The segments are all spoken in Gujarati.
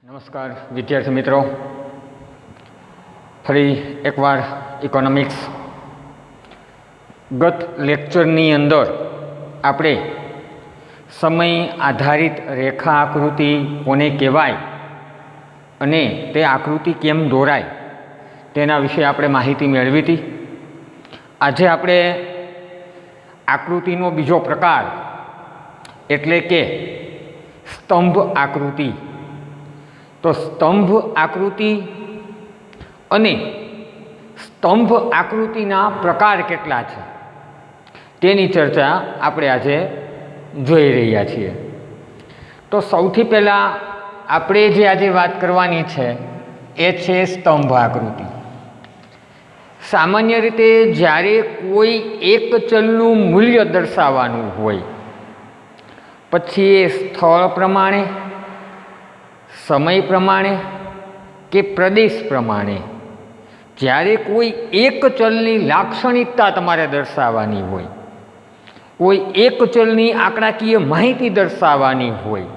નમસ્કાર વિદ્યાર્થી મિત્રો, ફરી એકવાર ઇકોનોમિક્સ. ગત લેક્ચરની અંદર આપણે સમય આધારિત રેખા આકૃતિ કોને કહેવાય અને તે આકૃતિ કેમ દોરાય તેના વિશે આપણે માહિતી મેળવી હતી. આજે આપણે આકૃતિનો બીજો પ્રકાર એટલે કે સ્તંભ આકૃતિ. તો સ્તંભ આકૃતિ અને સ્તંભ આકૃતિના પ્રકાર કેટલા છે તેની ચર્ચા આપણે આજે જોઈ રહ્યા છીએ. તો સૌથી પહેલાં આપણે જે આજે વાત કરવાની છે એ છે સ્તંભ આકૃતિ. સામાન્ય રીતે જ્યારે કોઈ એક ચલનું મૂલ્ય દર્શાવવાનું હોય, પછી એ સ્થળ પ્રમાણે, સમય પ્રમાણે કે પ્રદેશ પ્રમાણે જ્યારે કોઈ એક ચલની લાક્ષણિકતા તમારે દર્શાવવાની હોય, કોઈ એક ચલની આંકડાકીય માહિતી દર્શાવવાની હોય,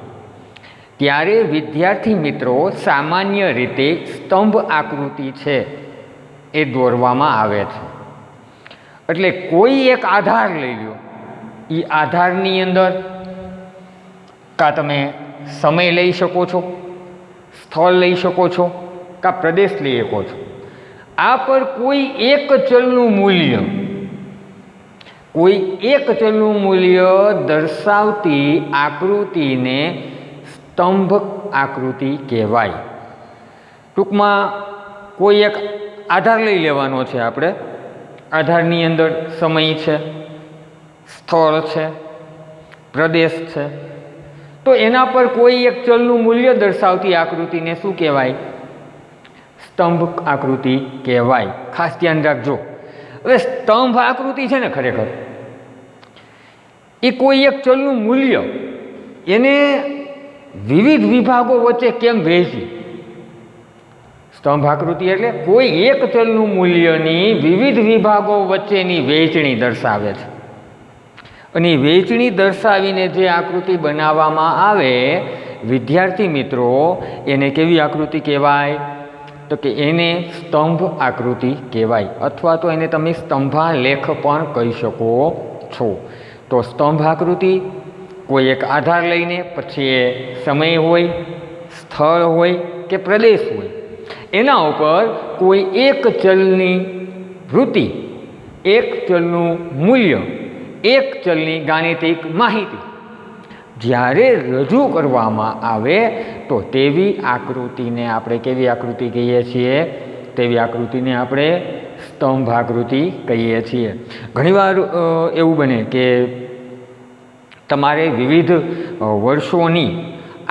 ત્યારે વિદ્યાર્થી મિત્રો સામાન્ય રીતે સ્તંભ આકૃતિ છે એ દોરવામાં આવે છે. એટલે કોઈ એક આધાર લઈ લો, એ આધારની અંદર કાં તમે સમય લઈ શકો છો, સ્થળ લઈ શકો છો, કાં પ્રદેશ લઈ શકો છો. આ પર કોઈ એક ચલનું મૂલ્ય, કોઈ એક ચલનું મૂલ્ય દર્શાવતી આકૃતિને સ્તંભ આકૃતિ કહેવાય. ટૂંકમાં કોઈ એક આધાર લઈ લેવાનો છે આપણે. આધારની અંદર સમય છે, સ્થળ છે, પ્રદેશ છે. તો એના પર કોઈ એક ચલનું મૂલ્ય દર્શાવતી આકૃતિને શું કહેવાય? સ્તંભ આકૃતિ કહેવાય. ખાસ ધ્યાન રાખજો. હવે સ્તંભ આકૃતિ છે ને, ખરેખર એ કોઈ એક ચલનું મૂલ્ય એને વિવિધ વિભાગો વચ્ચે કેમ વહેંચી? સ્તંભ આકૃતિ એટલે કોઈ એક ચલનું મૂલ્યની વિવિધ વિભાગો વચ્ચેની વહેંચણી દર્શાવે છે. અને વહેંચણી દર્શાવીને જે આકૃતિ બનાવવામાં આવે, વિદ્યાર્થી મિત્રો, એને કેવી આકૃતિ કહેવાય? તો કે એને સ્તંભ આકૃતિ કહેવાય, અથવા તો એને તમે સ્તંભાલેખ પણ કહી શકો છો. તો સ્તંભ આકૃતિ કોઈ એક આધાર લઈને, પછી એ સમય હોય, સ્થળ હોય કે પ્રદેશ હોય, એના ઉપર કોઈ એક ચલની વૃત્તિ, એક ચલનું મૂલ્ય, એક ચલની ગાણિતિક માહિતી જ્યારે રજૂ કરવામાં આવે તો તેવી આકૃતિને આપણે કેવી આકૃતિ કહીએ છીએ? તેવી આકૃતિને આપણે સ્તંભ આકૃતિ કહીએ છીએ. ઘણીવાર એવું બને કે તમારે વિવિધ વર્ષોની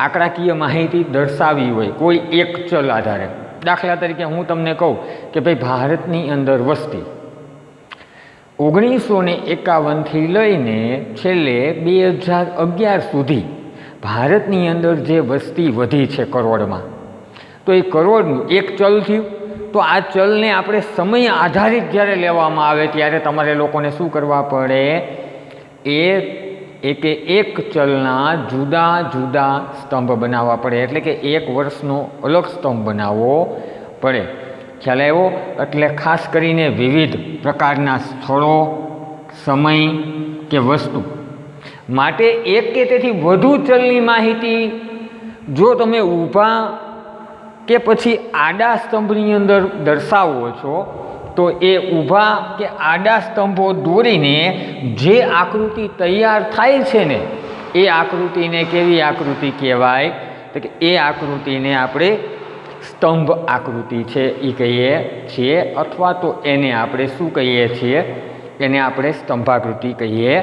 આંકડાકીય માહિતી દર્શાવવી હોય કોઈ એક ચલ આધારે. દાખલા તરીકે હું તમને કહું કે ભાઈ ભારતની અંદર વસ્તી 1951થી લઈને છેલ્લે 2011 સુધી ભારતની અંદર જે વસ્તી વધી છે કરોડમાં, તો એ કરોડનું એક ચલ થયું. તો આ ચલને આપણે સમય આધારિત જ્યારે લેવામાં આવે ત્યારે તમારે લોકોને શું કરવા પડે? એક ચલના જુદા જુદા સ્તંભ બનાવવા પડે. એટલે કે એક વર્ષનો અલગ સ્તંભ બનાવવો પડે. ખ્યાલ આવ્યો? એટલે ખાસ કરીને વિવિધ પ્રકારના સ્થળો, સમય કે વસ્તુ માટે એક કે તેથી વધુ ચલની માહિતી જો તમે ઊભા કે પછી આડા સ્તંભની અંદર દર્શાવો છો, તો એ ઊભા કે આડા સ્તંભો દોરીને જે આકૃતિ તૈયાર થાય છે ને, એ આકૃતિને કેવી આકૃતિ કહેવાય? તો કે એ આકૃતિને આપણે સ્તંભ આકૃતિ છે એ કહીએ છીએ, અથવા તો એને આપણે શું કહીએ છીએ? એને આપણે સ્તંભાકૃતિ કહીએ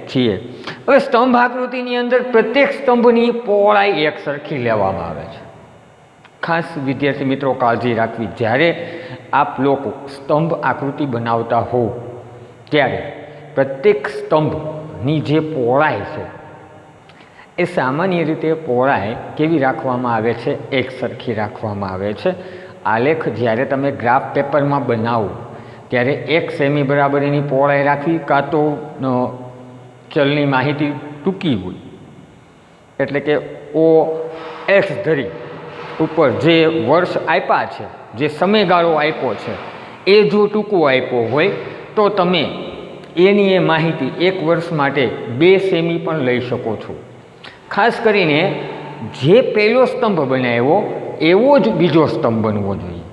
છીએ. હવે સ્તંભ આકૃતિની અંદર પ્રત્યેક સ્તંભની પહોળાઈ એક સરખી લેવામાં આવે છે. ખાસ વિદ્યાર્થી મિત્રો કાળજી રાખવી, જ્યારે આપ લોકો સ્તંભ આકૃતિ બનાવતા હો ત્યારે પ્રત્યેક સ્તંભની જે પહોળાઈ છે એ સામાન્ય રીતે પહોળાઈ કેવી રાખવામાં આવે છે? એક સરખી રાખવામાં આવે છે. આલેખ જ્યારે તમે ગ્રાફ પેપરમાં બનાવો ત્યારે 1 સેમી બરાબર એની પહોળાઈ રાખવી, કાં તો ચલની માહિતી ટૂંકી હોય એટલે કે OX ધરી ઉપર જે વર્ષ આપ્યા છે, જે સમયગાળો આપ્યો છે, એ જો ટૂંકો આપ્યો હોય તો તમે એની એ માહિતી 1 વર્ષ માટે 2 સેમી પણ લઈ શકો છો. ખાસ કરીને જે પહેલો સ્તંભ બનાવ્યો એવો જ બીજો સ્તંભ બનવો જોઈએ.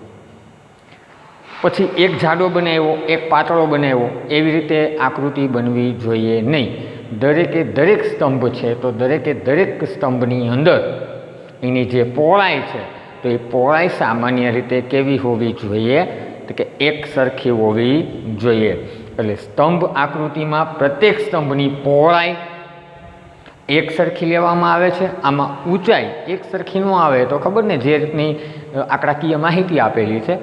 પછી એક જાડો બનાવ્યો, એક પાતળો બનાવ્યો, એવી રીતે આકૃતિ બનવી જોઈએ નહીં. દરેકે દરેક સ્તંભ છે તો દરેકે દરેક સ્તંભની અંદર એની જે પહોળાઈ છે તો એ પહોળાઈ સામાન્ય રીતે કેવી હોવી જોઈએ? તો કે એક સરખી હોવી જોઈએ. એટલે સ્તંભ આકૃતિમાં પ્રત્યેક સ્તંભની પહોળાઈ એક સરખી લેવામાં આવે છે. આમાં ઊંચાઈ એક સરખી ન આવે તો ખબર ને, જે રીતની આંકડાકીય માહિતી આપેલી છે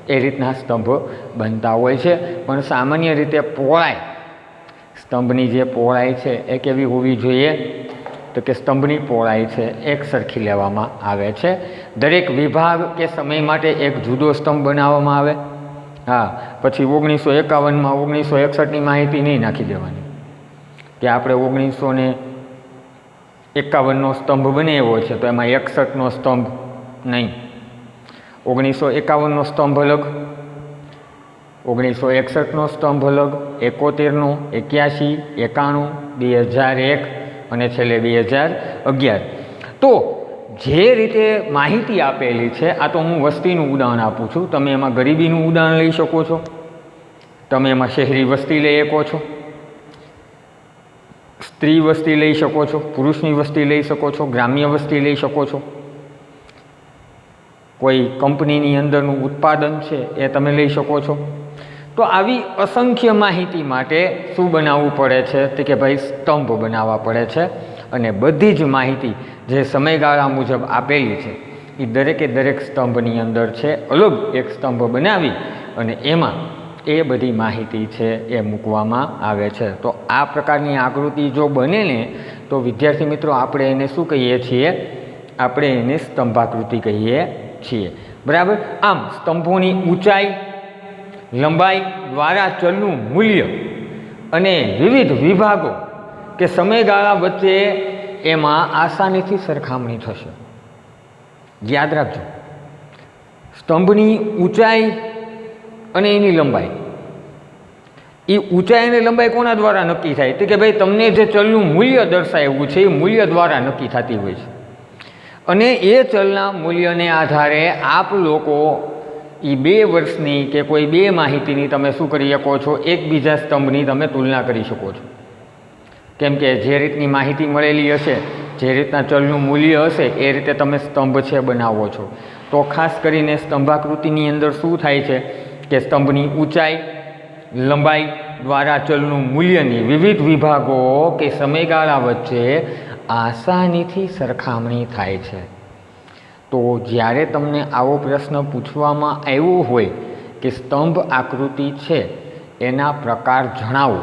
એ રીતના સ્તંભ બનતા હોય છે. પણ સામાન્ય રીતે પહોળાઈ, સ્તંભની જે પહોળાઈ છે એ કેવી હોવી જોઈએ? તો કે સ્તંભની પહોળાઈ છે એક સરખી લેવામાં આવે છે. દરેક વિભાગ કે સમય માટે એક જુદો સ્તંભ બનાવવામાં આવે. હા, પછી 1951માં 1961ની માહિતી નહીં નાખી દેવાની કે આપણે 1951નો સ્તંભ બનાવ્યો છે તો એમાં 61નો સ્તંભ નહીં. 1951નો સ્તંભ અલગ, 1961નો સ્તંભ અલગ, 71નો, 81, 91, 2001 અને છેલ્લે 2011. તો જે રીતે માહિતી આપેલી છે, આ તો હું વસ્તીનું ઉદાહરણ આપું છું, તમે એમાં ગરીબીનું ઉદાહરણ લઈ શકો છો, તમે એમાં શહેરી વસ્તી લઈ શકો છો, સ્ત્રી વસ્તી લઈ શકો છો, પુરુષની વસ્તી લઈ શકો છો, ગ્રામ્ય વસ્તી લઈ શકો છો, કોઈ કંપનીની અંદરનું ઉત્પાદન છે એ તમે લઈ શકો છો. તો આવી અસંખ્ય માહિતી માટે શું બનાવવું પડે છે? તો કે ભાઈ સ્તંભ બનાવવા પડે છે. અને બધી જ માહિતી જે સમયગાળા મુજબ આપેલી છે એ દરેકે દરેક સ્તંભની અંદર છે અલગ એક સ્તંભ બનાવી અને એમાં એ બધી માહિતી છે એ મૂકવામાં આવે છે. તો આ પ્રકારની આકૃતિ જો બને ને તો વિદ્યાર્થી મિત્રો આપણે એને શું કહીએ છીએ? આપણે એને સ્તંભાકૃતિ કહીએ છીએ. બરાબર. આમ સ્તંભોની ઊંચાઈ, લંબાઈ દ્વારા ચલનું મૂલ્ય અને વિવિધ વિભાગો કે સમયગાળા વચ્ચે એમાં આસાનીથી સરખામણી થશે. યાદ રાખજો, સ્તંભની ઊંચાઈ અને એની લંબાઈ, એ ઊંચાઈ અને લંબાઈ કોના દ્વારા નક્કી થાય? તો કે ભાઈ તમને જે ચલનું મૂલ્ય દર્શાવ્યું છે એ મૂલ્ય દ્વારા નક્કી થતી હોય છે. અને એ ચલના મૂલ્યને આધારે આપ લોકો એ 2 વર્ષની કે કોઈ 2 માહિતીની તમે શું કરી શકો છો? એકબીજા સ્તંભની તમે તુલના કરી શકો છો. કેમ કે જે રીતની માહિતી મળેલી હશે, જે રીતના ચલનું મૂલ્ય હશે એ રીતે તમે સ્તંભ છે બનાવો છો. તો ખાસ કરીને સ્તંભાકૃતિની અંદર શું થાય છે કે સ્તંભની ઊંચાઈ, લંબાઈ દ્વારા ચલનું મૂલ્યની વિવિધ વિભાગો કે સમયગાળા વચ્ચે આસાનીથી સરખામણી થાય છે. તો જ્યારે તમને આવો પ્રશ્ન પૂછવામાં આવ્યો હોય કે સ્તંભ આકૃતિ છે એના પ્રકાર જણાવો,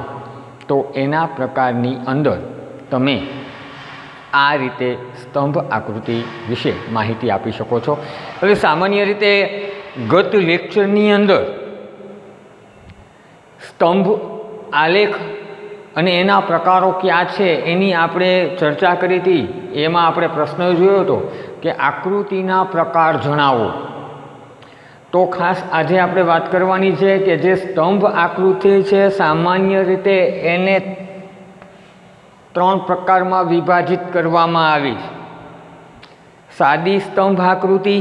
તો એના પ્રકારની અંદર તમે આ રીતે સ્તંભ આકૃતિ વિશે માહિતી આપી શકો છો. એટલે સામાન્ય રીતે ગત લેક્ચરની અંદર સ્તંભ આલેખ અને એના પ્રકારો ક્યાં છે એની આપણે ચર્ચા કરી હતી. એમાં આપણે પ્રશ્ન જોયો હતો કે આકૃતિના પ્રકાર જણાવો. તો ખાસ આજે આપણે વાત કરવાની છે કે જે સ્તંભ આકૃતિ છે સામાન્ય રીતે એને 3 પ્રકારમાં વિભાજિત કરવામાં આવી છે. સાદી સ્તંભ આકૃતિ,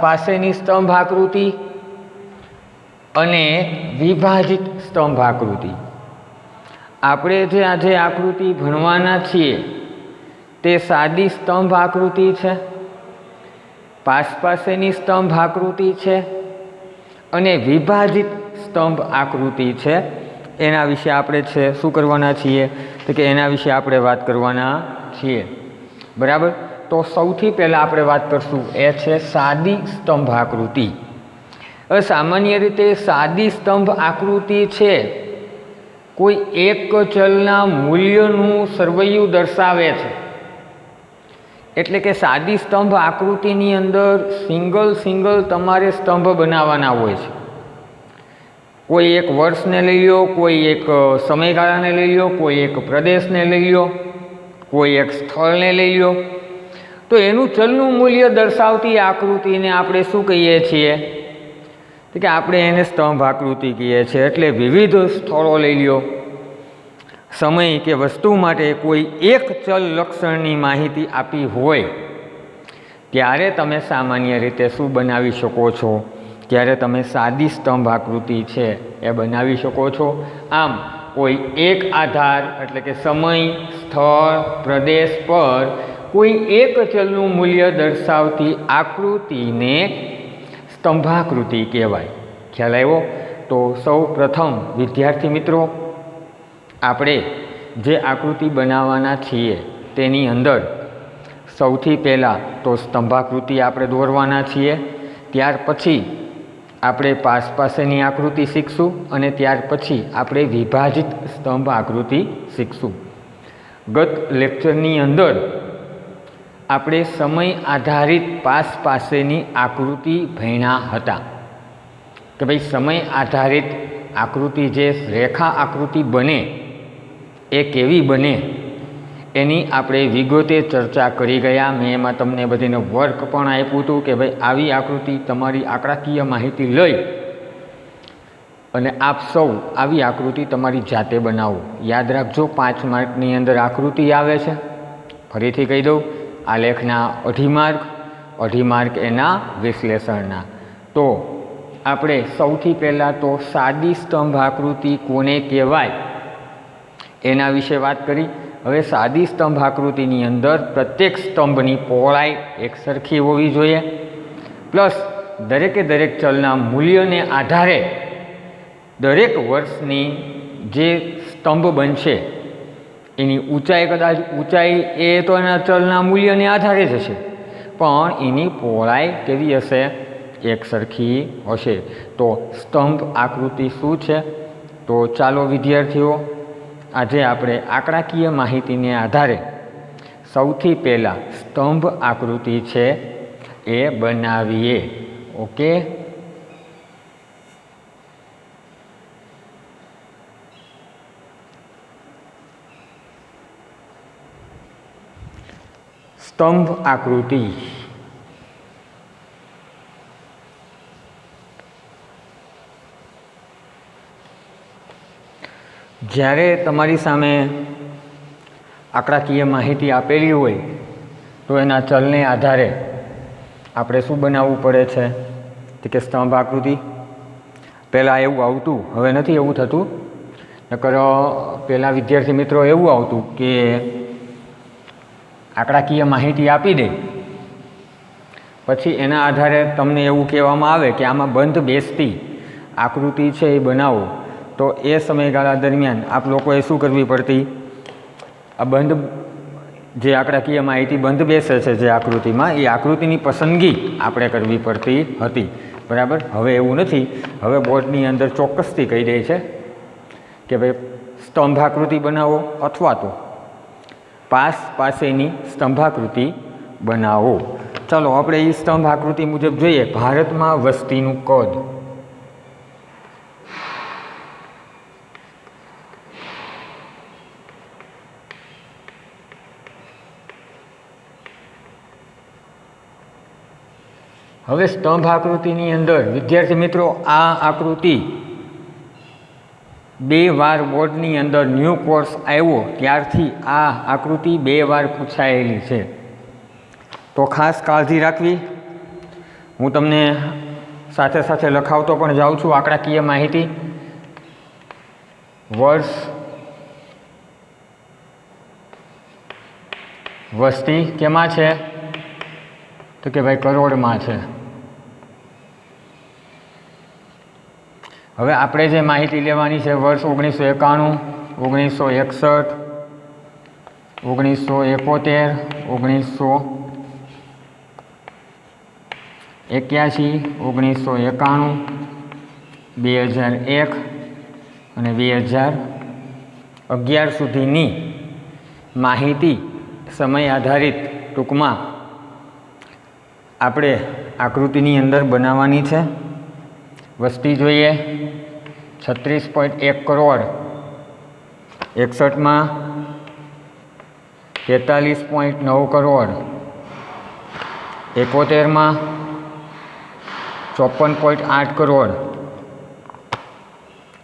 પાસેની સ્તંભ આકૃતિ અને વિભાજિત સ્તંભ આકૃતિ. આપણે જે આજે આકૃતિ ભણવાના છીએ તે સાદી સ્તંભ આકૃતિ છે, પાસેની સ્તંભ આકૃતિ છે અને વિભાજિત સ્તંભ આકૃતિ છે. એના વિશે આપણે છે શું કરવાના છીએ? તો કે એના વિશે આપણે વાત કરવાના છીએ. બરાબર. તો સૌથી પહેલાં આપણે વાત કરશું એ છે સાદી સ્તંભ આકૃતિ. હવે સામાન્ય રીતે સાદી સ્તંભ આકૃતિ છે કોઈ એક ચલના મૂલ્યનું સરવૈયું દર્શાવે છે. એટલે કે સાદી સ્તંભ આકૃતિની અંદર સિંગલ તમારે સ્તંભ બનાવવાના હોય છે. કોઈ એક વર્ષને લઈ લો, કોઈ એક સમયગાળાને લઈ લો, કોઈ એક પ્રદેશને લઈ લો, કોઈ એક સ્થળને લઈ લો તો એનું ચલનું મૂલ્ય દર્શાવતી આકૃતિને આપણે શું કહીએ છીએ? તો કે આપણે એને સ્તંભ આકૃતિ કહીએ છીએ. એટલે વિવિધ સ્થળો લઈ લ્યો, સમય કે વસ્તુ માટે કોઈ એક ચલ લક્ષણની માહિતી આપી હોય ત્યારે તમે સામાન્ય રીતે શું બનાવી શકો છો? ત્યારે તમે સાદી સ્તંભ આકૃતિ છે એ બનાવી શકો છો. આમ કોઈ એક આધાર એટલે કે સમય, સ્થળ, પ્રદેશ પર કોઈ એક ચલનું મૂલ્ય દર્શાવતી આકૃતિને સ્તંભાકૃતિ કહેવાય. ખ્યાલ આવ્યો? તો સૌ પ્રથમ વિદ્યાર્થી મિત્રો, આપણે જે આકૃતિ બનાવવાના છીએ તેની અંદર સૌથી પહેલાં તો સ્તંભાકૃતિ આપણે દોરવાના છીએ. ત્યાર પછી આપણે પાસેની આકૃતિ શીખશું અને ત્યાર પછી આપણે વિભાજિત સ્તંભ આકૃતિ શીખશું. ગત લેક્ચરની અંદર આપણે સમય આધારિત પાસેની આકૃતિ ભણ્યા હતા કે ભાઈ સમય આધારિત આકૃતિ જે રેખા આકૃતિ બને એ કેવી બને એની આપણે વિગતે ચર્ચા કરી ગયા. મેં એમાં તમને બધીને વર્ક પણ આપ્યું હતું કે ભાઈ આવી આકૃતિ તમારી આંકડાકીય માહિતી લઈ અને આપ સૌ આવી આકૃતિ તમારી જાતે બનાવો. યાદ રાખજો, 5 માર્કની અંદર આકૃતિ આવે છે. ફરીથી કહી દઉં, આ લેખના 2.5 માર્ક એના વિશ્લેષણના. તો આપણે સૌથી પહેલાં તો સાદી સ્તંભ આકૃતિ કોને કહેવાય એના વિશે વાત કરી. હવે સાદી સ્તંભ આકૃતિની અંદર પ્રત્યેક સ્તંભની પહોળાઈ એકસરખી હોવી જોઈએ, પ્લસ દરેકે દરેક ચલના મૂલ્યને આધારે દરેક વર્ષની જે સ્તંભ બનશે એની ઊંચાઈ, કદાચ ઊંચાઈ એ તો એના ચલના મૂલ્યને આધારે જ હશે, પણ એની પહોળાઈ કેવી હશે? એકસરખી હશે. તો સ્તંભ આકૃતિ શું છે? તો ચાલો વિદ્યાર્થીઓ, આજે આપણે આંકડાકીય માહિતીને આધારે સૌથી પહેલાં સ્તંભ આકૃતિ છે એ બનાવીએ. ઓકે, સ્તંભ આકૃતિ. જ્યારે તમારી સામે આંકડાકીય માહિતી આપેલી હોય તો એના ચલને આધારે આપણે શું બનાવવું પડે છે? તો કે સ્તંભ આકૃતિ. પહેલાં એવું આવતું, હવે નથી એવું થતું. નકર પહેલાં વિદ્યાર્થી મિત્રો એવું આવતું કે આંકડાકીય માહિતી આપી દે, પછી એના આધારે તમને એવું કહેવામાં આવે કે આમાં બંધ બેસતી આકૃતિ છે એ બનાવો. તો એ સમયગાળા દરમિયાન આપ લોકોએ શું કરવી પડતી? આ બંધ જે આંકડાકીય માહિતી બંધ બેસે છે જે આકૃતિમાં, એ આકૃતિની પસંદગી આપણે કરવી પડતી હતી. બરાબર? હવે એવું નથી. હવે બોર્ડની અંદર ચોક્કસથી કહી દે છે કે ભાઈ સ્તંભ આકૃતિ બનાવો અથવા તો પાસેની સ્તંભાકૃતિ બનાવો. ચાલો આપણે એ સ્તંભ આકૃતિ મુજબ જોઈએ. ભારતમાં વસ્તીનું કદ. હવે સ્તંભ આકૃતિની અંદર વિદ્યાર્થી મિત્રો આ આકૃતિ 2 વાર બોર્ડની અંદર ન્યૂ કોર્સ આવ્યો ત્યારથી આ આકૃતિ 2 વાર પૂછાયેલી છે. તો ખાસ કાળજી રાખવી. હું તમને સાથે સાથે લખાવતો પણ જાઉં છું આંકડાકીય માહિતી. વર્ષ, વસ્તી કેમાં છે? તો કે ભાઈ કરોડમાં છે. હવે આપણે જે માહિતી લેવાની છે વર્ષ 1991, 1961, 1971, 1981, 1991, 2001 અને 2011 સુધીની માહિતી સમય આધારિત ટૂંકમાં આપણે આકૃતિની અંદર બનાવવાની છે. વસ્તી જોઈએ 36.1 કરોડ, 61માં 43.9 કરોડ, 71માં 54.8 કરોડ,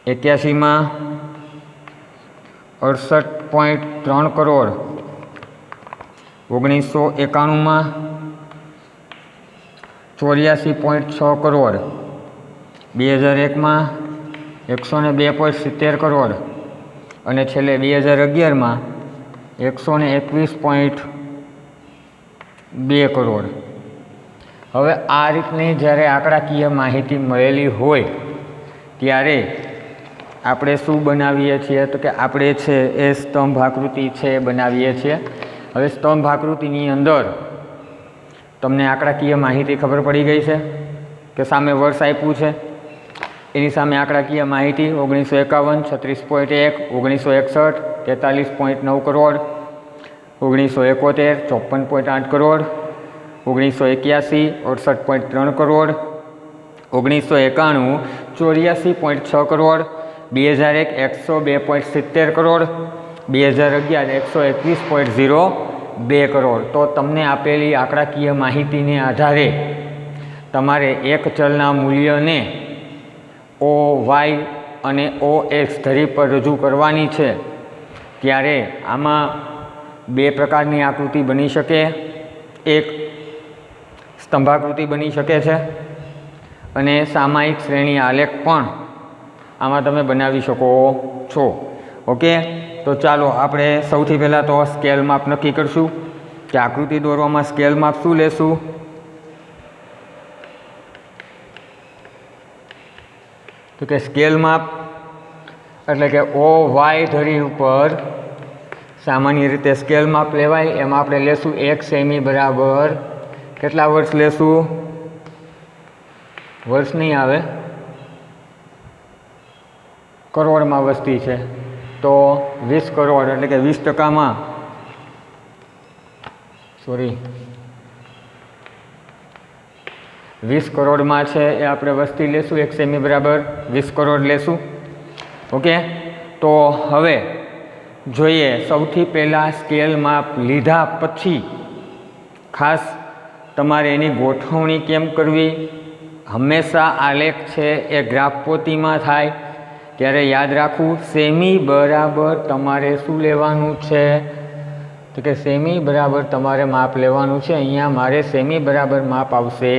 81માં 68.3 કરોડ, 1991માં 84.6 કરોડ, 2001માં 102.70 કરોડ અને છેલ્લે 2011માં 121.2 કરોડ. હવે આ રીતની જ્યારે આંકડાકીય માહિતી મળેલી હોય ત્યારે આપણે શું બનાવીએ છીએ તો કે આપણે છે એ સ્તંભ આકૃતિ છે એ બનાવીએ છીએ. હવે સ્તંભ આકૃતિની અંદર તમને આંકડાકીય માહિતી ખબર પડી ગઈ છે કે સામે વર્ષ આપ્યું છે, એની સામે આંકડાકીય માહિતી 1951 36.1, 1961 43.9 કરોડ, 1971 54.8 કરોડ, 1981 68.3 કરોડ, 1991 84.6 કરોડ, 2001 102.70 કરોડ, 2011 121.02 કરોડ. તો તમને આપેલી આંકડાકીય માહિતીને આધારે તમારે એક ચલના મૂલ્યને ઓ વાય અને ઓ એક્સ ધરી પર રજૂ કરવાની છે. ત્યારે આમાં બે પ્રકારની આકૃતિ બની શકે. એક સ્તંભાકૃતિ બની શકે છે અને સામાયિક શ્રેણી આલેખ પણ આમાં તમે બનાવી શકો છો. ઓકે, તો ચાલો આપણે સૌથી પહેલાં તો સ્કેલ માપ નક્કી કરશું કે આકૃતિ દોરવામાં સ્કેલ માપ શું લેશું. તો કે સ્કેલ માપ એટલે કે ઓ વાય ધરી ઉપર સામાન્ય રીતે સ્કેલ માપ લેવાય. એમાં આપણે લેશું 1 સેમી બરાબર કેટલા વર્ષ લેશું? વર્ષ નહીં આવે, કરોડમાં વસ્તી છે તો 20 કરોડ એટલે કે 20%માં 20 કરોડમાં છે એ આપણે વસ્તી લેશું. 1 સેમી બરાબર 20 કરોડ લેશું. ઓકે, તો હવે જોઈએ સૌથી પહેલાં સ્કેલ માપ લીધા પછી ખાસ તમારે એની ગોઠવણી કેમ કરવી. હંમેશા આલેખ છે એ ગ્રાફ પોતીમાં થાય ત્યારે યાદ રાખવું સેમી બરાબર તમારે શું લેવાનું છે તો કે સેમી બરાબર તમારે માપ લેવાનું છે. અહીંયા મારે સેમી બરાબર માપ આવશે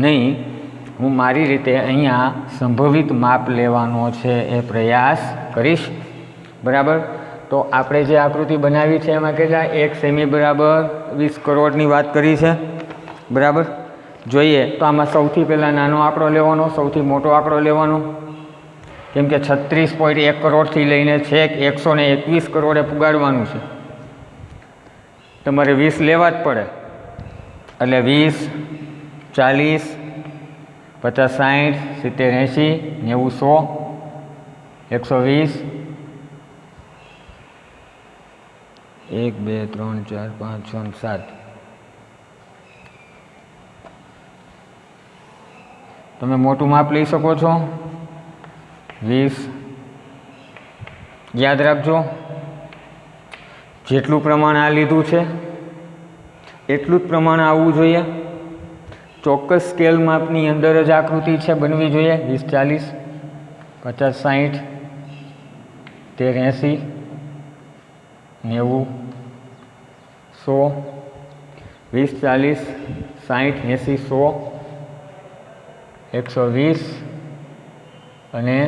નહીં, હું મારી રીતે અહીંયા સંભવિત માપ લેવાનો છે એ પ્રયાસ કરીશ. બરાબર, તો આપણે જે આકૃતિ બનાવી છે એમાં કેટલા 1 સેમી બરાબર 20 કરોડની વાત કરી છે. બરાબર, જોઈએ તો આમાં સૌથી પહેલાં નાનો આંકડો લેવાનો, સૌથી મોટો આંકડો લેવાનો. કેમ કે 36.1 કરોડથી લઈને છેક 121 કરોડે પુગાડવાનું છે. તમારે 20 લેવા જ પડે એટલે 20 40 50 60 70 80 90 100 120 1 2 3 4 5 6 7. તમે મોટું માપ લઈ શકો છો 20. યાદ રાખજો જેટલું પ્રમાણ આ લીધું છે એટલું જ પ્રમાણ આવવું જોઈએ. ચોક્કસ સ્કેલ માપની અંદર જ આકૃતિ છે બનવી જોઈએ. 20 40 50 60 70 80 90 100 20 40 60 80 100 120 અને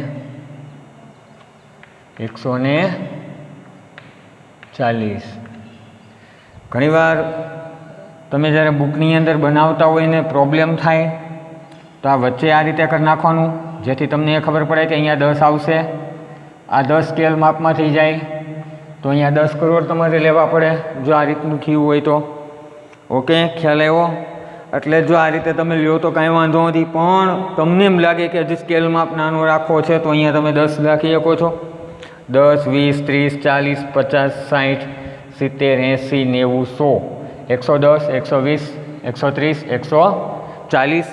140. ઘણીવાર તમે જ્યારે બુકની અંદર બનાવતા હોય ને પ્રોબ્લેમ થાય તો આ વચ્ચે આ રીતે કરી નાખવાનું જેથી તમને એ ખબર પડે કે અહીંયા 10 આવશે. આ 10 સ્કેલ માપમાં થઈ જાય તો અહીંયા 10 કરોડ તમારે લેવા પડે જો આ રીતનું થયું હોય તો. ઓકે, ખ્યાલ આવ્યો? એટલે જો આ રીતે તમે લ્યો તો કાંઈ વાંધો નથી, પણ તમને એમ લાગે કે હજી સ્કેલ માપ નાનો રાખવો છે તો અહીંયા તમે 10 રાખી શકો છો. 10 20 30 40 50 60 70 80 90 100 110 120 130 140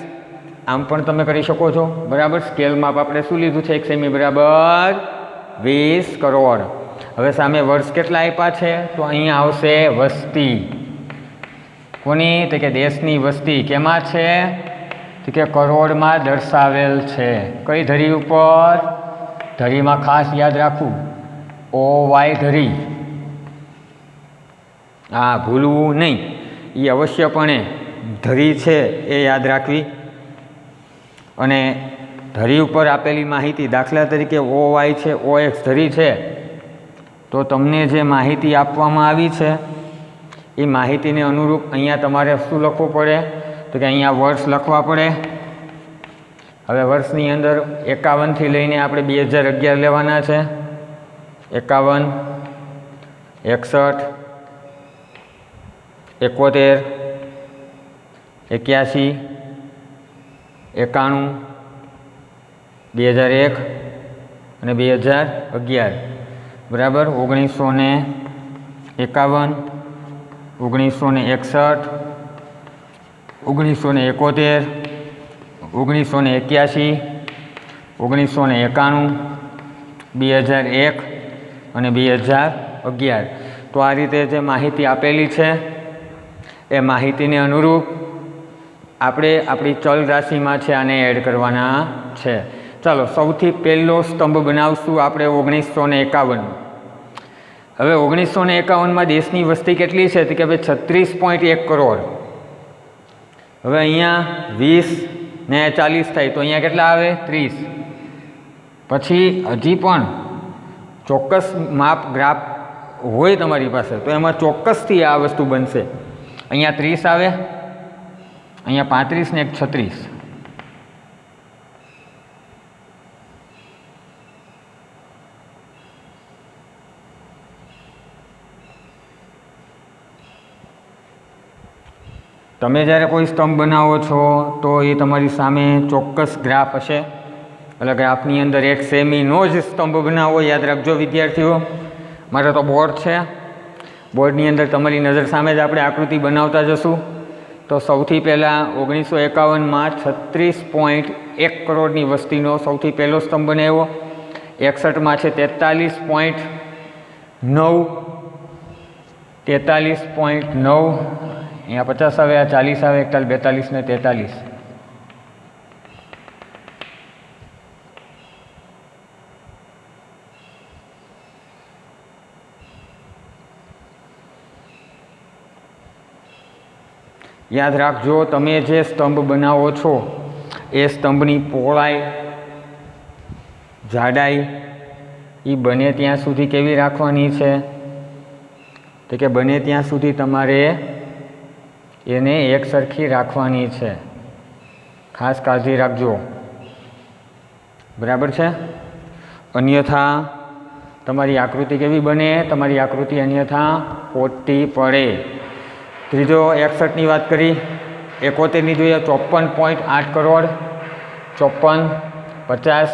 આમ પણ તમે કરી શકો છો. બરાબર, સ્કેલ માપ આપણે શું લીધું છે 1 સેમી બરાબર 20 કરોડ. હવે સામે વર્ષ કેટલા આપ્યા છે તો અહીંયા આવશે વસ્તી. કોની? તો કે દેશની વસ્તી કેમાં છે? તો કે કરોડમાં દર્શાવેલ છે. કઈ ધરી ઉપર? ધરીમાં ખાસ યાદ રાખવું, OY ધરી, હા ભૂલવું નહીં. એ અવશ્યપણે ધરી છે એ યાદ રાખવી. અને ધરી ઉપર આપેલી માહિતી, દાખલા તરીકે OY છે, OX ધરી છે, તો તમને જે માહિતી આપવામાં આવી છે એ માહિતીને અનુરૂપ અહીંયા તમારે શું લખવું પડે? તો કે અહીંયા વર્ષ લખવા પડે. હવે વર્ષની અંદર 51થી લઈને આપણે 2011 લેવાના છે. 51, 61, 71, 81, 91, 2001 અને 2011. બરાબર. 1951, 1961, 1971, 1981, 1991, 2001 અને 2011. તો આ રીતે જે માહિતી આપેલી છે એ માહિતીને અનુરૂપ આપણે આપણી ચલ રાશિમાં છે આને એડ કરવાના છે. ચાલો સૌથી પહેલો સ્તંભ બનાવશું આપણે 1951. હવે 1951માં દેશની વસ્તી કેટલી છે? તો કે ભાઈ 36.1 કરોડ. હવે અહીંયા 20 ને 40 થાય તો અહીંયા કેટલા આવે? 30. પછી હજી પણ ચોક્કસ માપ ગ્રાફ હોય તમારી પાસે તો એમાં ચોક્કસથી આ વસ્તુ બનશે. અહીંયા 30 આવે, અહીંયા 35 ને 36. તમે જ્યારે કોઈ સ્તંભ બનાવો છો તો એ તમારી સામે ચોક્કસ ગ્રાફ હશે. એટલે ગ્રાફની અંદર એક સેમીનો જ સ્તંભ બનાવો. યાદ રાખજો વિદ્યાર્થીઓ, મારે તો બોર્ડ છે, બોર્ડની અંદર તમારી નજર સામે જ આપણે આકૃતિ બનાવતા જશું. તો સૌથી પહેલાં 1951માં 36.1 કરોડની વસ્તીનો સૌથી પહેલો સ્તંભ બનાવ્યો. 61માં છે 43.9, 43.9, અહીંયા 50 આવે, આ 40 આવે, 41, 42 ને 43. યાદ રાખજો, તમે જે સ્તંભ બનાવો છો એ સ્તંભની પહોળાઈ, જાડાઈ એ બને ત્યાં સુધી કેવી રાખવાની છે? તો કે બને ત્યાં સુધી તમારે એને એકસરખી રાખવાની છે. ખાસ કાળજી રાખજો. બરાબર છે? અન્યથા તમારી આકૃતિ કેવી બને? તમારી આકૃતિ અન્યથા ખોટી પડે. ત્રીજો 61ની વાત કરી. 71ની જોઈએ 54.8 કરોડ, 54, 50,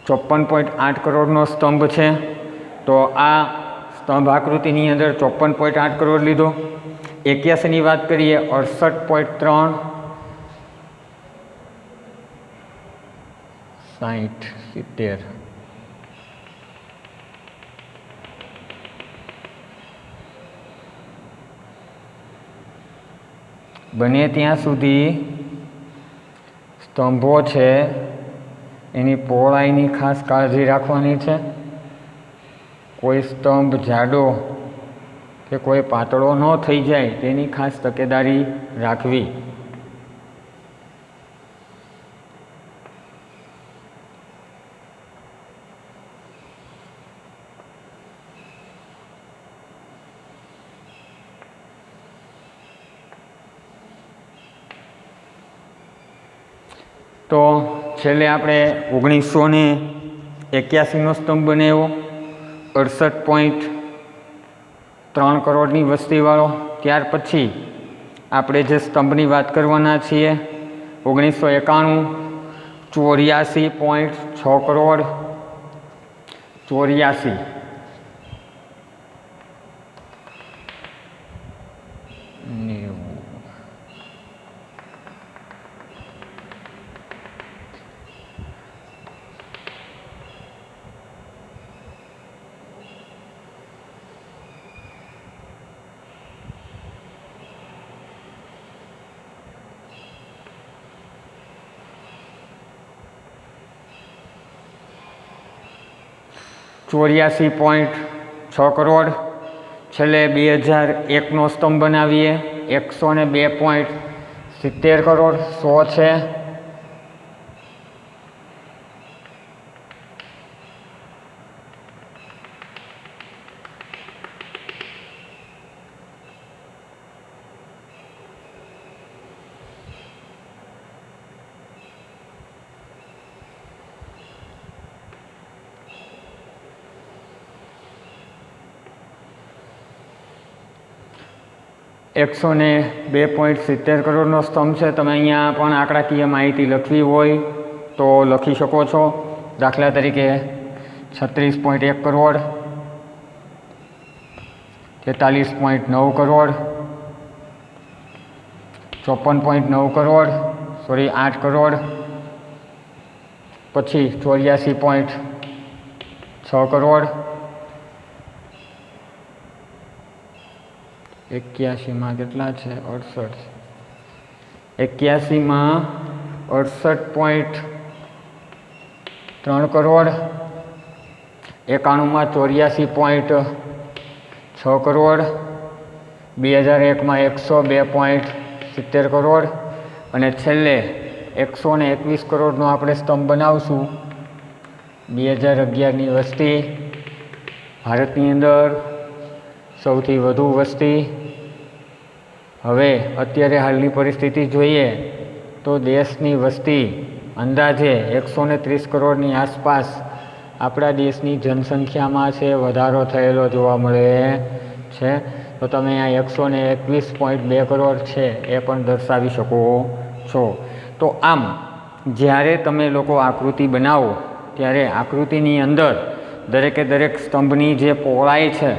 54.8 કરોડનો સ્તંભ છે. તો આ સ્તંભ આકૃતિની અંદર 54.8 કરોડ લીધો. 81ની વાત કરીએ 68.3, 60, 70. બને ત્યાં સુધી સ્તંભો છે એની પહોળાઈની ખાસ કાળજી રાખવાની છે. કોઈ સ્તંભ જાડો કે કોઈ પાતળો ન થઈ જાય તેની ખાસ તકેદારી રાખવી. તો છેલ્લે આપણે 1981નો સ્તંભ બનાવ્યો 68.3 કરોડની વસ્તીવાળો. ત્યાર પછી આપણે જે સ્તંભની વાત કરવાના છીએ 1991 84.6 કરોડ, 84 84.6 કરોડ. છેલ્લે 2001નો સ્તંભ બનાવીએ 102.70 કરોડ. 100 છે. એકસો ને 2.70 કરોડનો સ્તંભ છે. તમે અહીંયા પણ આંકડાકીય માહિતી લખવી હોય તો લખી શકો છો. દાખલા તરીકે 36.1 કરોડ, 43.9 કરોડ, 54.9 કરોડ, 8 કરોડ, પછી 84.6 કરોડ, 81માં કેટલા છે? 68. 81માં 68.3 કરોડ, 91માં 84.6 કરોડ, 2001માં 102.70 કરોડ અને છેલ્લે 121 કરોડનો આપણે સ્તંભ બનાવશું. 2011ની વસ્તી, ભારતની અંદર સૌથી વધુ વસ્તી. હવે અત્યારે હાલની પરિસ્થિતિ જોઈએ તો દેશની વસ્તી અંદાજે 130 કરોડની આસપાસ આપણા દેશની જનસંખ્યામાં છે વધારો થયેલો જોવા મળે છે. તો તમે અહીંયા 121.2 કરોડ છે એ પણ દર્શાવી શકો છો. તો આમ જ્યારે તમે લોકો આકૃતિ બનાવો ત્યારે આકૃતિની અંદર દરેકે દરેક સ્તંભની જે પહોળાઈ છે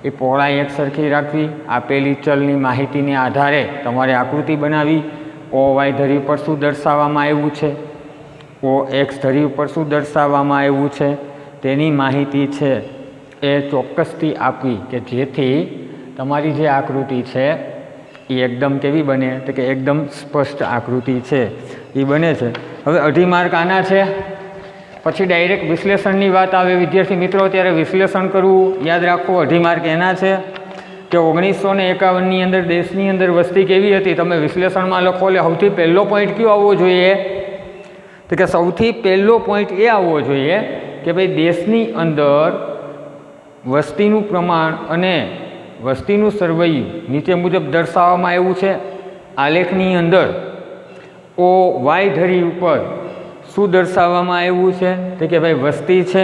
એ પહોળાઈ એકસરખી રાખવી. આપેલી ચલની માહિતીને આધારે તમારે આકૃતિ બનાવી. ઓ વાય ધરી ઉપર શું દર્શાવવામાં આવ્યું છે, ઓ એક્સ ધરી ઉપર શું દર્શાવવામાં આવ્યું છે, તેની માહિતી છે એ ચોક્કસથી આપવી કે જેથી તમારી જે આકૃતિ છે એ એકદમ કેવી બને તો કે એકદમ સ્પષ્ટ આકૃતિ છે એ બને છે. હવે 2.5 માર્ક આના છે. પછી ડાયરેક્ટ વિશ્લેષણની વાત આવે વિદ્યાર્થી મિત્રો, ત્યારે વિશ્લેષણ કરવું યાદ રાખો. 2.5 માર્ક એના છે કે 1951ની અંદર દેશની અંદર વસ્તી કેવી હતી તમે વિશ્લેષણમાં લખો. એટલે સૌથી પહેલો પોઈન્ટ કયો આવવો જોઈએ તો કે સૌથી પહેલો પોઈન્ટ એ આવવો જોઈએ કે ભાઈ દેશની અંદર વસ્તીનું પ્રમાણ અને વસ્તીનું સરવૈયું નીચે મુજબ દર્શાવવામાં આવ્યું છે. આલેખની અંદર ઓ વાય ધરી ઉપર શું દર્શાવવામાં આવ્યું છે તો કે ભાઈ વસ્તી છે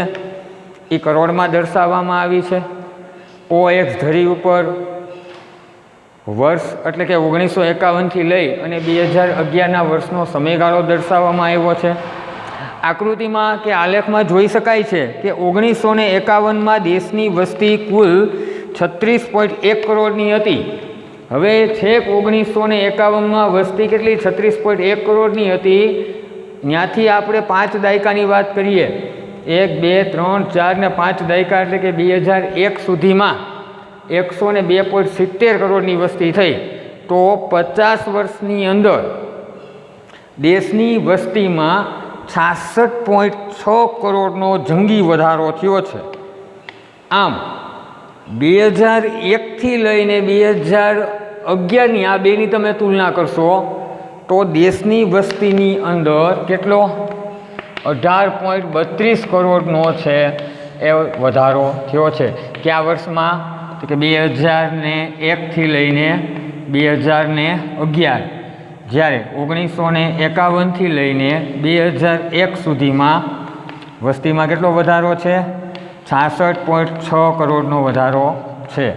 એ કરોડમાં દર્શાવવામાં આવી છે. ઓ એક્સ ધરી ઉપર વર્ષ એટલે કે 1951થી લઈ અને 2011ના વર્ષનો સમયગાળો દર્શાવવામાં આવ્યો છે. આકૃતિમાં કે આલેખમાં જોઈ શકાય છે કે 1951માં દેશની વસ્તી કુલ 36.1 કરોડની હતી. હવે છેક 1951માં વસ્તી કેટલી 36.1 કરોડની હતી. ત્યાંથી આપણે 5 દાયકાની વાત કરીએ, 1, 2, 3, 4 ને 5 દાયકા એટલે કે 2001 સુધીમાં 102.70 કરોડની વસ્તી થઈ. તો 50 વર્ષની અંદર દેશની વસ્તીમાં 66.6 કરોડનો જંગી વધારો થયો છે. આમ 2001થી લઈને 2011ની આ બેની તમે તુલના કરશો તો દેશની વસ્તીની અંદર કેટલો 18.32 કરોડનો છે એ વધારો થયો છે. કયા વર્ષમાં તો કે 2001થી લઈને 2011, જ્યારે 1951થી લઈને 2001 સુધીમાં વસ્તીમાં કેટલો વધારો છે 66.6 કરોડનો વધારો છે.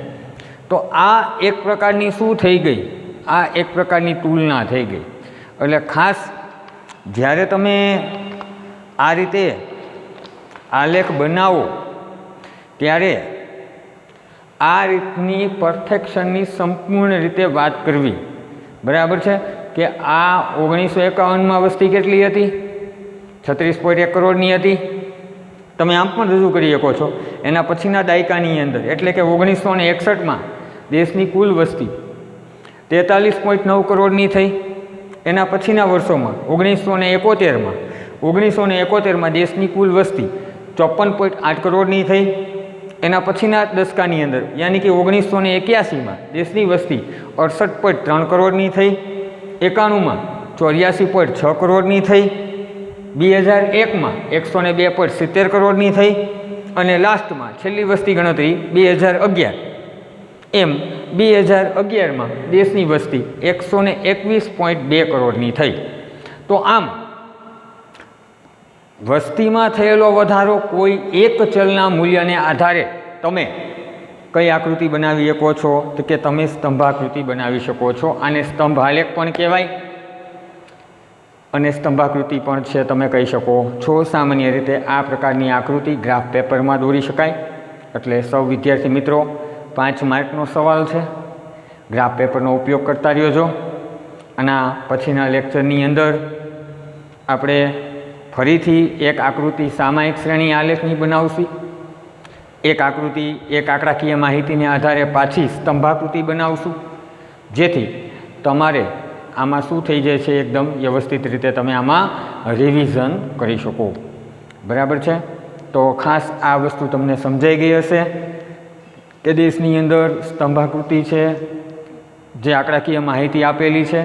તો આ એક પ્રકારની શું થઈ ગઈ, આ એક પ્રકારની તુલના થઈ ગઈ. એટલે ખાસ જ્યારે તમે આ રીતે આલેખ બનાવો ત્યારે આ રીતની પરફેક્શનની સંપૂર્ણ રીતે વાત કરવી, બરાબર છે, કે આ 1951માં વસ્તી કેટલી હતી? 36.1 કરોડની હતી. તમે આમ પણ રજૂ કરી શકો છો. એના પછીના દાયકાની અંદર એટલે કે 1961માં દેશની કુલ વસ્તી 43.9 કરોડની થઈ. એના પછીના વર્ષોમાં 1971માં દેશની કુલ વસ્તી 54.8 કરોડની થઈ. એના પછીના દશકાની અંદર યાની કે 1981માં દેશની વસ્તી 68.3 કરોડની થઈ. 91માં 84.6 કરોડની થઈ. 2001માં 102.70 કરોડની થઈ. અને લાસ્ટમાં છેલ્લી વસ્તી ગણતરી 2011, એમ 2011માં દેશની વસ્તી 121.2 કરોડની થઈ. તો આમ વસ્તીમાં થયેલો વધારો કોઈ એક ચલના મૂલ્યને આધારે તમે કઈ આકૃતિ બનાવી શકો છો? તો કે તમે સ્તંભાકૃતિ બનાવી શકો છો. આને સ્તંભ આલેખ પણ કહેવાય અને સ્તંભાકૃતિ પણ છે તમે કહી શકો છો. સામાન્ય રીતે આ પ્રકારની આકૃતિ ગ્રાફ પેપરમાં દોરી શકાય. એટલે સૌ વિદ્યાર્થી મિત્રો 5 માર્કનો સવાલ છે. ગ્રાફ પેપરનો ઉપયોગ કરતા રહેજો. આના પછીના લેક્ચરની અંદર આપણે ફરીથી એક આકૃતિ સામાયિક શ્રેણી આલેખની બનાવશું. એક આકૃતિ એક આંકડાકીય માહિતીને આધારે પાછી સ્તંભાકૃતિ બનાવશું, જેથી તમારે આમાં શું થઈ જાય છે એકદમ વ્યવસ્થિત રીતે તમે આમાં રિવિઝન કરી શકો. બરાબર છે? તો ખાસ આ વસ્તુ તમને સમજાઈ ગઈ હશે કે દેશની અંદર સ્તંભાકૃતિ છે જે આંકડાકીય માહિતી આપેલી છે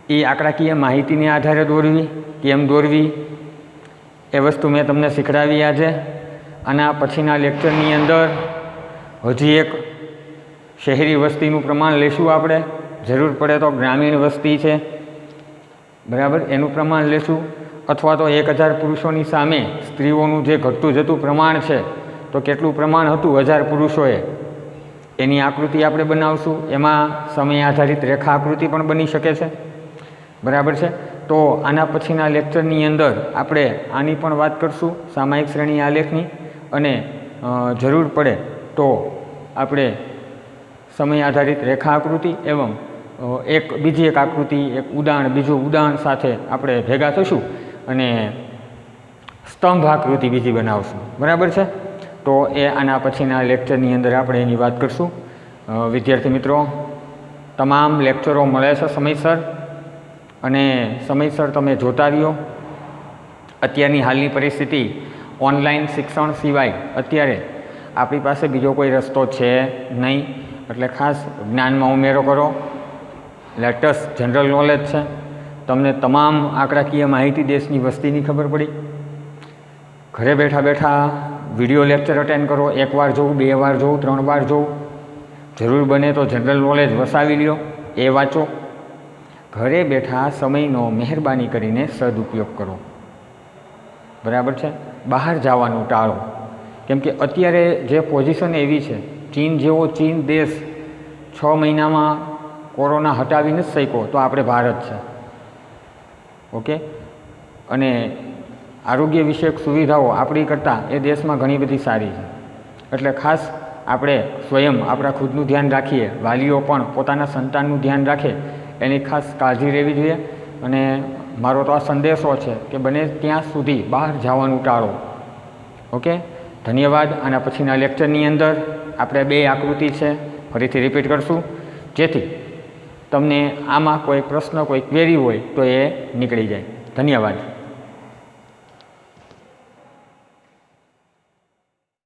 એ આંકડાકીય માહિતીને આધારે દોરવી, કેમ દોરવી એ વસ્તુ મેં તમને શીખડાવી આજે. આના પછીના લેક્ચરની અંદર હજી એક શહેરી વસ્તીનું પ્રમાણ લેશું આપણે. જરૂર પડે તો ગ્રામીણ વસ્તી છે, બરાબર, એનું પ્રમાણ લેશું. અથવા તો 1000 પુરુષોની સામે સ્ત્રીઓનું જે ઘટતું જતું પ્રમાણ છે તો કેટલું પ્રમાણ હતું 1000 પુરુષોએ, એની આકૃતિ આપણે બનાવશું. એમાં સમય આધારિત રેખા આકૃતિ પણ બની શકે છે. બરાબર છે? તો આના પછીના લેક્ચરની અંદર આપણે આની પણ વાત કરશું, સામાયિક શ્રેણી આલેખની. અને જરૂર પડે તો આપણે સમય આધારિત રેખા આકૃતિ એવં બીજી એક આકૃતિ, એક ઉદાહરણ, બીજું ઉદાહરણ સાથે આપણે ભેગા થશું અને સ્તંભ આકૃતિ બીજી બનાવશું. બરાબર છે? તો એ આના પછીના લેક્ચરની અંદર આપણે એની વાત કરશું. વિદ્યાર્થી મિત્રો, તમામ લેક્ચરો મળે છે સમયસર અને સમયસર તમે જોતા રહ્યો. અત્યારની હાલની પરિસ્થિતિ ઓનલાઈન શિક્ષણ સિવાય અત્યારે આપણી પાસે બીજો કોઈ રસ્તો છે નહીં. એટલે ખાસ જ્ઞાનમાં ઉમેરો કરો. લેટેસ્ટ જનરલ નોલેજ છે. તમને તમામ આંકડાકીય માહિતી દેશની વસ્તીની ખબર પડી. ઘરે બેઠા બેઠા વિડીયો લેક્ચર અટેન્ડ કરો. 1 વાર જોવું, 2 વાર જોવું, 3 વાર જોવું. જરૂર બને તો જનરલ નોલેજ વસાવી લ્યો, એ વાંચો. ઘરે બેઠા સમયનો મહેરબાની કરીને સદુપયોગ કરો. બરાબર છે? બહાર જવાનું ટાળો. કેમ કે અત્યારે જે પોઝિશન એવી છે, ચીન જેવો ચીન દેશ 6 મહિનામાં કોરોના હટાવી નથી શક્યો તો આપણે ભારત છે. ઓકે? અને આરોગ્ય વિષયક સુવિધાઓ આપણી કરતાં એ દેશમાં ઘણી બધી સારી છે. એટલે ખાસ આપણે સ્વયં આપણા ખુદનું ધ્યાન રાખીએ, વાલીઓ પણ પોતાના સંતાનનું ધ્યાન રાખે, એની ખાસ કાળજી લેવી જોઈએ. અને મારો તો આ સંદેશો છે કે બને ત્યાં સુધી બહાર જવાનું ટાળો. ઓકે? ધન્યવાદ. આના પછીના લેક્ચરની અંદર આપણે 2 આકૃતિ છે ફરીથી રિપીટ કરશું, જેથી તમને આમાં કોઈ પ્રશ્ન, કોઈ ક્વેરી હોય તો એ નીકળી જાય. ધન્યવાદ.